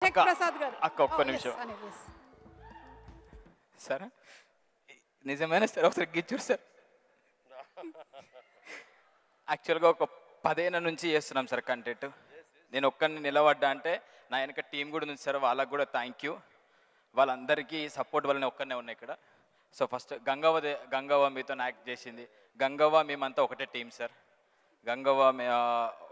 Tech Prasad గారు ఒక్క నిమిషం సార్, నిజమైన సార్ ఒకసారి గిచ్చారు సార్. యాక్చువల్గా ఒక 10 ఏళ్ళ నుంచి చేస్తున్నాం సార్ కంటెంట్. నేను ఒక్కరిని నిలబడ్డా అంటే నా వెనక టీం కూడా ఉంది సార్, వాళ్ళకు కూడా థ్యాంక్ యూ. వాళ్ళందరికీ సపోర్ట్ వల్లనే ఒక్కనే ఉన్నాయి ఇక్కడ. సో ఫస్ట్ గంగవ్వ మీతో యాక్ట్ చేసింది. గంగవ్వ మేమంతా ఒకటే టీం సార్. గంగవ్వ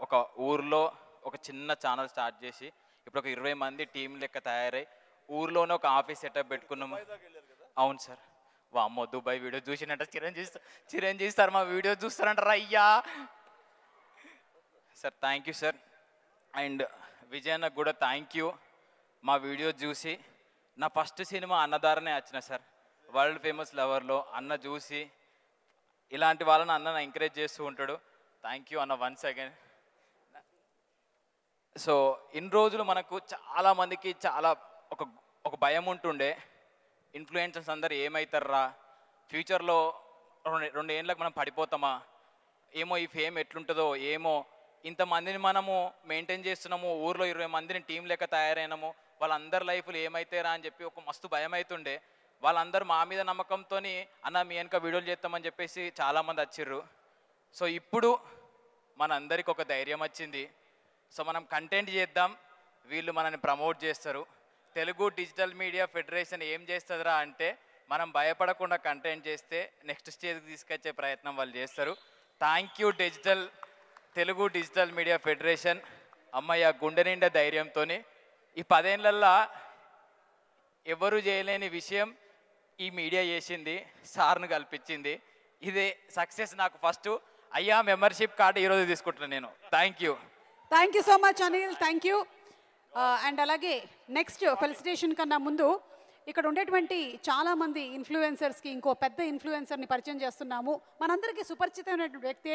ఒక ఊర్లో ఒక చిన్న ఛానల్ స్టార్ట్ చేసి ఇప్పుడు ఒక 20 మంది టీం లెక్క తయారై ఊర్లోనే ఒక ఆఫీస్ సెటప్ పెట్టుకున్నాము. అవును సార్. వామ్మో, దుబాయ్ వీడియో చూసినట్ట చిరంజీవి సార్ మా వీడియో చూస్తారంటారా అయ్యా sir. Thank you sir. And విజయన్నకు కూడా థ్యాంక్ యూ. మా వీడియో చూసి నా ఫస్ట్ సినిమా అన్నదారనే వచ్చిన సార్. వరల్డ్ ఫేమస్ లవర్లో అన్న చూసి ఇలాంటి వాళ్ళని అన్న ఎంకరేజ్ చేస్తూ ఉంటాడు. థ్యాంక్ యూ అన్న వన్స్ అగైన్. సో ఇన్ని రోజులు మనకు చాలామందికి చాలా ఒక భయం ఉంటుండే, ఇన్ఫ్లుయెన్సర్స్ అందరు ఏమవుతారా, ఫ్యూచర్లో 2 ఏళ్ళకి మనం పడిపోతామా, ఏమో ఈ ఫేమ్ ఎట్లుంటుందో ఏమో, ఇంతమందిని మనము మెయింటైన్ చేస్తున్నాము, ఊర్లో 20 మందిని టీం లెక్క తయారైనాము, వాళ్ళందరి లైఫ్లు ఏమవుతారా అని చెప్పి ఒక మస్తు భయం అవుతుండే. వాళ్ళందరూ మా మీద నమ్మకంతో అన్న మీ వెనక వీడియోలు చేస్తామని చెప్పేసి చాలామంది వచ్చిర్రు. సో ఇప్పుడు మనందరికి ఒక ధైర్యం వచ్చింది. సో మనం కంటెంట్ చేద్దాం, వీళ్ళు మనల్ని ప్రమోట్ చేస్తారు. తెలుగు డిజిటల్ మీడియా ఫెడరేషన్ ఏం చేస్తుందిరా అంటే మనం భయపడకుండా కంటెంట్ చేస్తే నెక్స్ట్ స్టేజ్కి తీసుకొచ్చే ప్రయత్నం వాళ్ళు చేస్తారు. Thank you Telugu digital media federation. అమ్మయ్య గుండె నిండా ధైర్యంతో ఈ 10 ఏళ్ళల్లో ఎవరు చేయలేని విషయం ఈ మీడియా చేసింది, సార్ను కల్పించింది. ఇదే సక్సెస్ నాకు ఫస్ట్. అయ్యా మెంబర్షిప్ కార్డు ఈరోజు తీసుకుంటున్నాను నేను. Thank you so much Anil, thank you. And అలాగే నెక్స్ట్ ఫెలిసిటేషన్ కన్నా ముందు ఇక్కడ ఉండేటువంటి చాలామంది ఇన్ఫ్లుయెన్సర్స్కి ఇంకో పెద్ద ఇన్ఫ్లుయెన్సర్ని పరిచయం చేస్తున్నాము. మనందరికీ సుపరిచితమైనటువంటి వ్యక్తే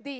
ది